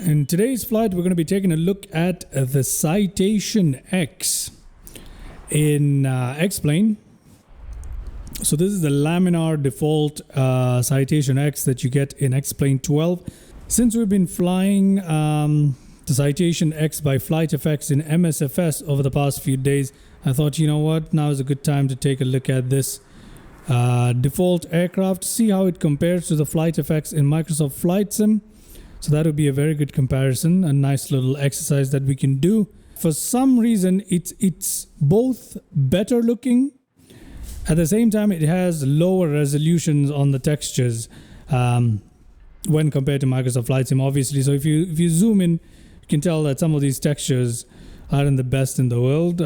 In today's flight, we're going to be taking a look at the Citation X in X-Plane. So this is the Laminar default Citation X that you get in X-Plane 12. Since we've been flying the Citation X by FlightFX in MSFS over the past few days, I thought, you know what, now is a good time to take a look at this default aircraft, see how it compares to the FlightFX in Microsoft Flight Sim. So that would be a very good comparison, a nice little exercise that we can do. For some reason, it's both better looking. At the same time, it has lower resolutions on the textures when compared to Microsoft Flight Sim, obviously. So if you zoom in, you can tell that some of these textures aren't the best in the world.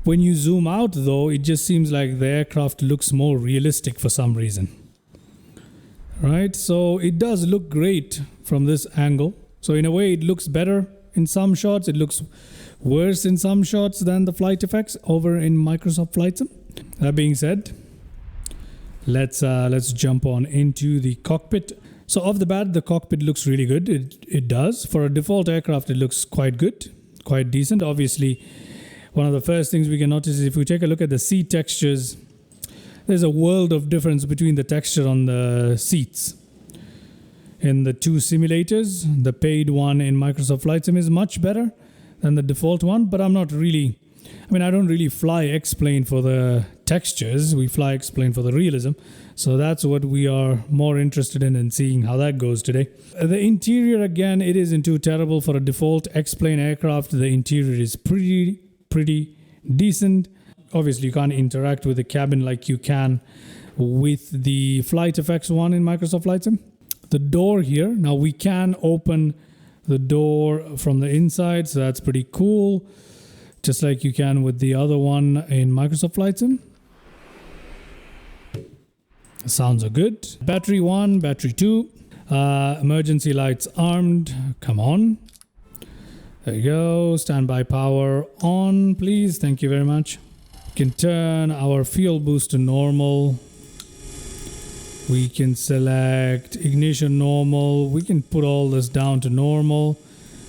When you zoom out, though, it just seems like the aircraft looks more realistic for some reason. Right, so it does look great from this angle. So in a way, it looks better in some shots. It looks worse in some shots than the FlightFX over in Microsoft Flight Sim. That being said, let's jump on into the cockpit. So off the bat, the cockpit looks really good. It does. For a default aircraft, it looks quite good, quite decent. Obviously, one of the first things we can notice is if we take a look at the seat textures, there's a world of difference between the texture on the seats. In the two simulators, the paid one in Microsoft Flight Sim is much better than the default one, but I don't really fly X-Plane for the textures. We fly X-Plane for the realism. So that's what we are more interested in and seeing how that goes today. The interior, again, it isn't too terrible for a default X-Plane aircraft. The interior is pretty decent. Obviously, you can't interact with the cabin like you can with the FlightFX one in Microsoft Flight Sim. The door here, now we can open the door from the inside, so that's pretty cool. Just like you can with the other one in Microsoft Flight Sim. Sounds good. Battery 1, battery 2. Emergency lights armed. Come on. There you go. Standby power on, please. Thank you very much. We can turn our fuel boost to normal. We can select ignition normal. We can put all this down to normal.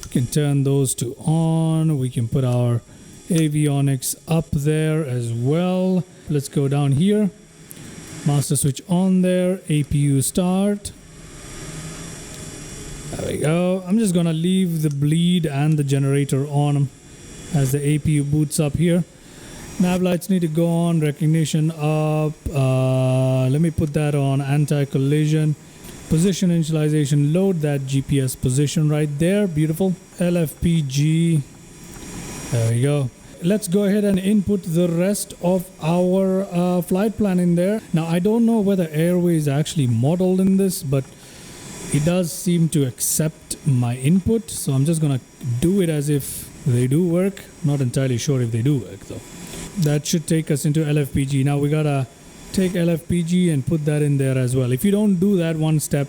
We can turn those to on. We can put our avionics up there as well. Let's go down here. Master switch on there. APU start. There we go. I'm just gonna leave the bleed and the generator on as the APU boots up here. Nav lights need to go on, recognition up. Let me put that on anti-collision. Position initialization, load that GPS position right there. Beautiful. LFPG. There we go. Let's go ahead and input the rest of our flight plan in there. Now, I don't know whether Airway is actually modeled in this, but it does seem to accept my input. So I'm just going to do it as if they do work. Not entirely sure if they do work, though. That should take us into LFPG. Now we gotta take LFPG and put that in there as well. If you don't do that one step,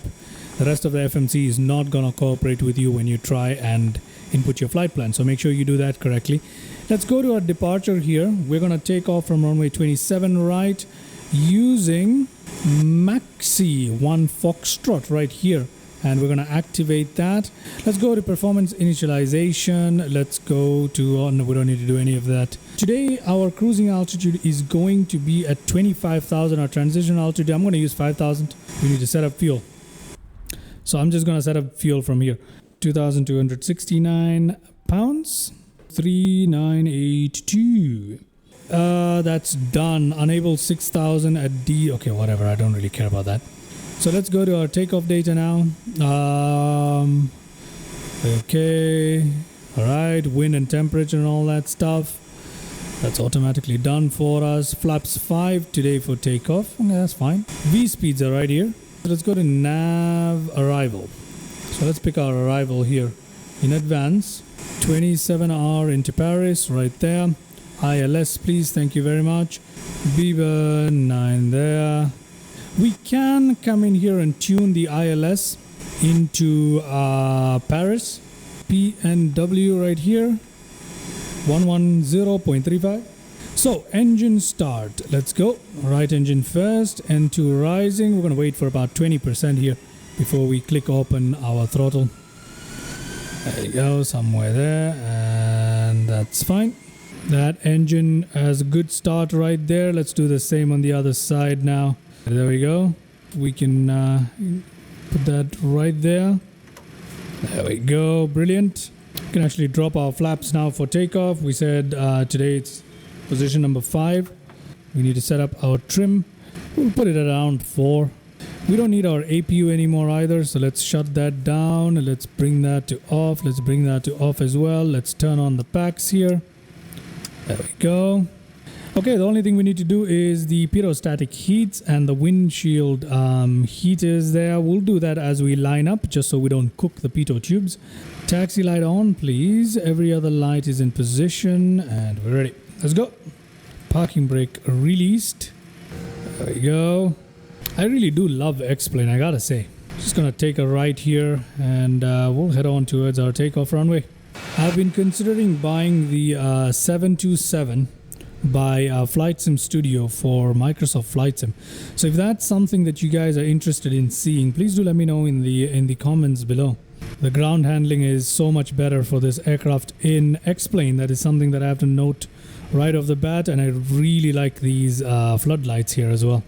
the rest of the FMC is not gonna cooperate with you when you try and input your flight plan. So make sure you do that correctly. Let's go to our departure here. We're gonna take off from runway 27 right using Maxi 1 Foxtrot right here. And we're going to activate that. Let's go to performance initialization. Let's go to, oh no, we don't need to do any of that. Today, our cruising altitude is going to be at 25,000. Our transition altitude, I'm going to use 5,000. We need to set up fuel. So I'm just going to set up fuel from here. 2,269 pounds. 3982. That's done. Unable 6,000 at D. Okay, whatever. I don't really care about that. So let's go to our takeoff data now. Okay. All right. Wind and temperature and all that stuff. That's automatically done for us. Flaps 5 today for takeoff. Okay, that's fine. V speeds are right here. So let's go to nav arrival. So let's pick our arrival here in advance. 27 hour into Paris right there. ILS, please. Thank you very much. Beaver 9 there. We can come in here and tune the ILS into Paris. PNW right here. 110.35. So engine start. Let's go. Right engine first. N2 rising. We're going to wait for about 20% here before we click open our throttle. There you go, somewhere there, and that's fine. That engine has a good start right there. Let's do the same on the other side now. There we go. We can put that right there. There we go, brilliant. We can actually drop our flaps now for takeoff. We said today it's position number 5. We need to set up our trim. We'll put it around 4. We don't need our APU anymore either, so let's shut that down. Let's bring that to off. Let's bring that to off as well. Let's turn on the packs here. There we go. Okay, the only thing we need to do is the pirostatic heats and the windshield heaters there. We'll do that as we line up, just so we don't cook the pitot tubes. Taxi light on, please. Every other light is in position, and we're ready. Let's go. Parking brake released. There we go. I really do love X-Plane, I gotta say. Just gonna take a right here, and we'll head on towards our takeoff runway. I've been considering buying the 727 by Flight Sim Studio for Microsoft Flight Sim. So if that's something that you guys are interested in seeing, please do let me know in the comments below. The ground handling is so much better for this aircraft in X-Plane. That is something that I have to note right off the bat, and I really like these floodlights here as well.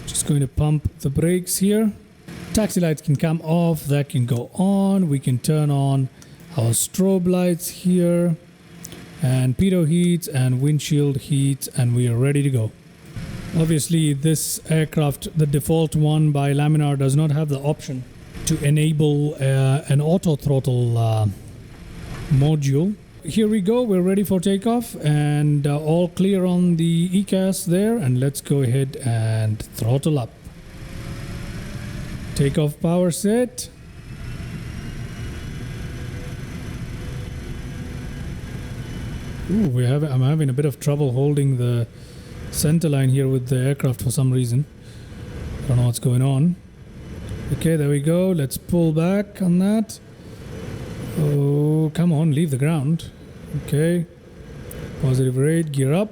Just going to pump the brakes here. Taxi lights can come off, that can go on. We can turn on our strobe lights here, and pitot heats and windshield heats, and we are ready to go. Obviously this aircraft, the default one by Laminar, does not have the option to enable an auto throttle module. Here we go, we're ready for takeoff, and all clear on the ECAS there, and let's go ahead and throttle up. Takeoff power set. Ooh, I'm having a bit of trouble holding the center line here with the aircraft for some reason. I don't know what's going on. Okay, there we go. Let's pull back on that. Oh, come on, leave the ground. Okay. Positive rate, gear up.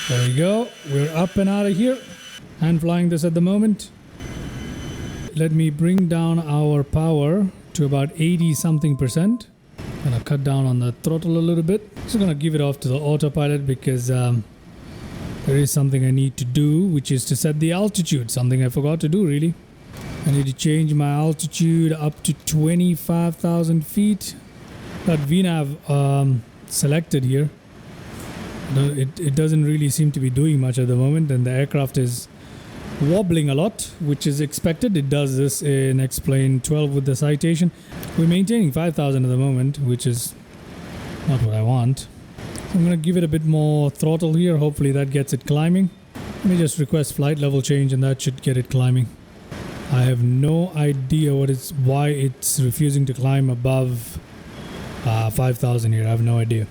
There we go. We're up and out of here. Hand flying this at the moment. Let me bring down our power to about 80 something percent. Gonna cut down on the throttle a little bit. Just gonna give it off to the autopilot because there is something I need to do, which is to set the altitude. Something I forgot to do really. I need to change my altitude up to 25,000 feet. Got VNAV selected here. It doesn't really seem to be doing much at the moment, and the aircraft is wobbling a lot, which is expected. It does this in X-Plane 12 with the Citation. We're maintaining 5,000 at the moment, which is not what I want. I'm going to give it a bit more throttle here. Hopefully that gets it climbing. Let me just request flight level change, and that should get it climbing. I have no idea why it's refusing to climb above 5,000 here. I have no idea.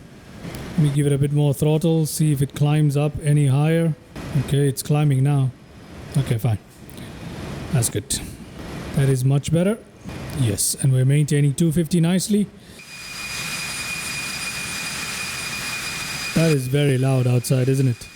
Let me give it a bit more throttle, see if it climbs up any higher. Okay, it's climbing now. Okay, fine. That's good. That is much better. Yes, and we're maintaining 250 nicely. That is very loud outside, isn't it?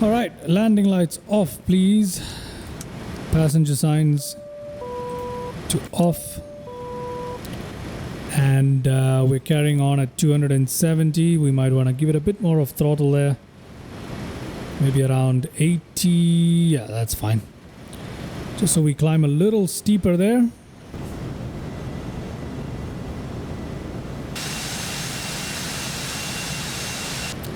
Alright, landing lights off please. Passenger signs to off. And we're carrying on at 270. We might want to give it a bit more of throttle there. Maybe around 80. Yeah, that's fine. Just so we climb a little steeper there.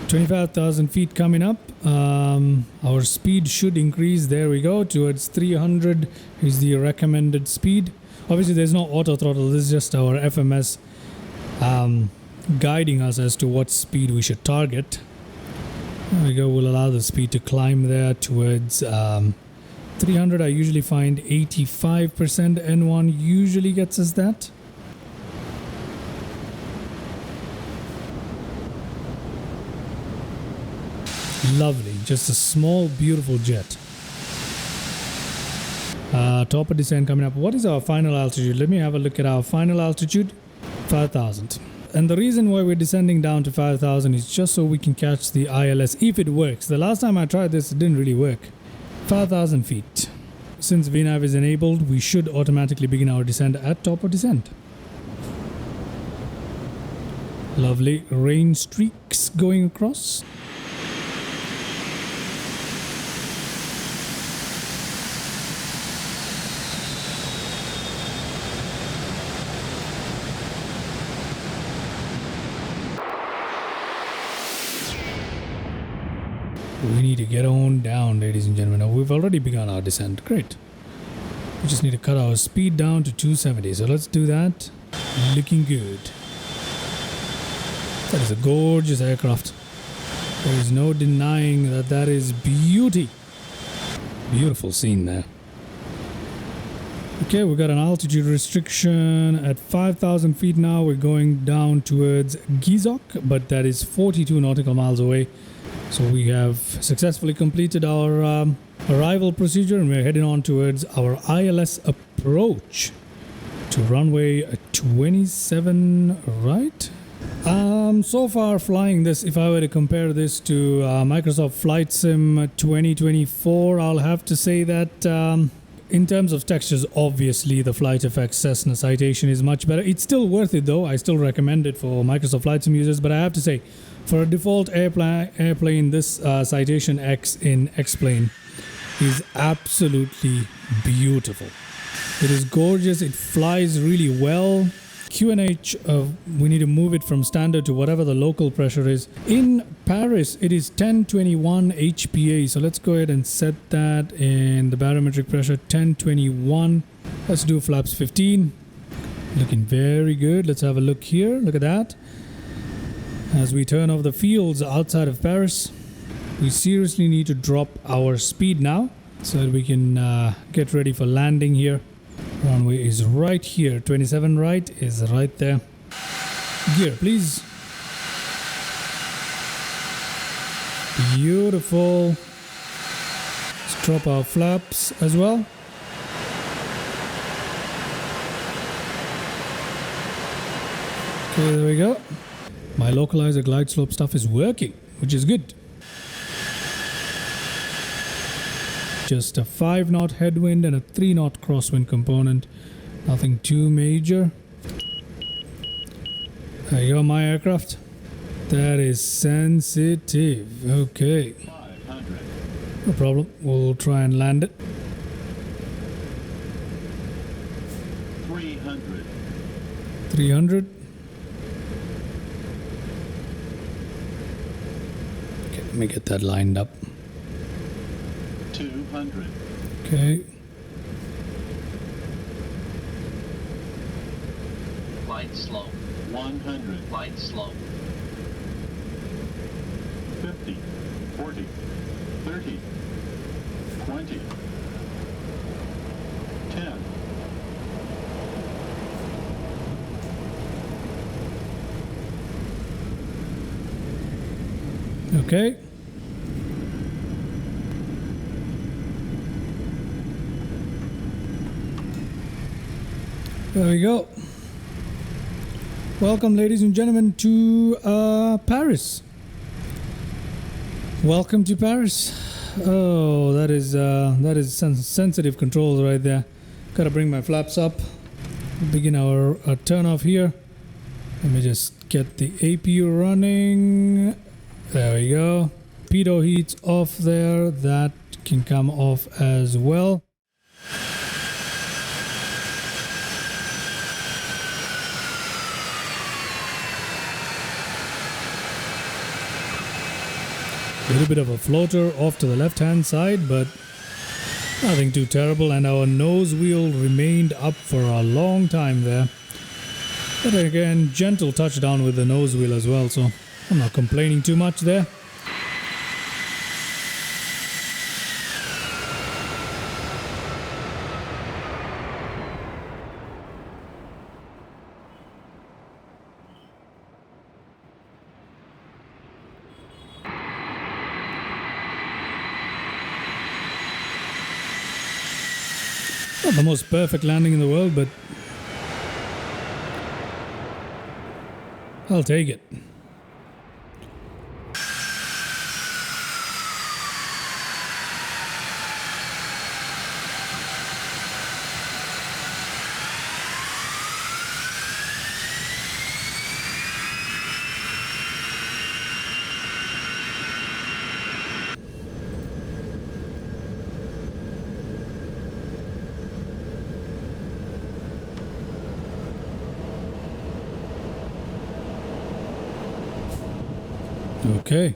$25,000 feet coming up. Our speed should increase. There we go. Towards 300 is the recommended speed. Obviously, there's no auto throttle. This is just our FMS guiding us as to what speed we should target. There we go. We'll allow the speed to climb there towards 300. I usually find 85% N1 usually gets us that. Lovely. Just a small, beautiful jet. Top of descent coming up. What is our final altitude? Let me have a look at our final altitude. 5,000. And the reason why we're descending down to 5,000 is just so we can catch the ILS if it works. The last time I tried this, it didn't really work. 5,000 feet. Since VNAV is enabled, we should automatically begin our descent at top of descent. Lovely rain streaks going across. We need to get on down, ladies and gentlemen. Now, we've already begun our descent. Great. We just need to cut our speed down to 270. So let's do that. Looking good. That is a gorgeous aircraft. There is no denying that that is beauty. Beautiful scene there. Okay, we got an altitude restriction at 5,000 feet now. We're going down towards Gizok, but that is 42 nautical miles away. So we have successfully completed our arrival procedure and we're heading on towards our ILS approach to runway 27, right? So far flying this, if I were to compare this to Microsoft Flight Sim 2024, I'll have to say that in terms of textures, obviously the FlightFX Cessna Citation is much better. It's still worth it though. I still recommend it for Microsoft Flight Sim users, but I have to say, for a default airplane, this Citation X in X-Plane is absolutely beautiful. It is gorgeous. It flies really well. QNH, we need to move it from standard to whatever the local pressure is. In Paris, it is 1021 HPA. So let's go ahead and set that in the barometric pressure, 1021. Let's do flaps 15. Looking very good. Let's have a look here. Look at that. As we turn off the fields outside of Paris, we seriously need to drop our speed now so that we can get ready for landing here. Runway is right here. 27 right is right there. Gear, please. Beautiful. Let's drop our flaps as well. Okay, there we go. My localizer glide slope stuff is working, which is good. Just a 5 knot headwind and a 3 knot crosswind component. Nothing too major. There you go, my aircraft. That is sensitive. Okay. 500. No problem. We'll try and land it. 300. 300. Let me get that lined up. 200. Okay. Light slow. 100. Light slow. 50. 40. 30. 20. 10. Okay. There we go. Welcome, ladies and gentlemen, to Paris. Welcome to Paris. Oh, that is sensitive controls right there. Gotta bring my flaps up. Begin our turn off here. Let me just get the APU running. There we go. Pitot heat's off there. That can come off as well. A little bit of a floater off to the left hand side, but nothing too terrible, and our nose wheel remained up for a long time there. But again, gentle touchdown with the nose wheel as well, so I'm not complaining too much there. Not the most perfect landing in the world, but I'll take it. Okay.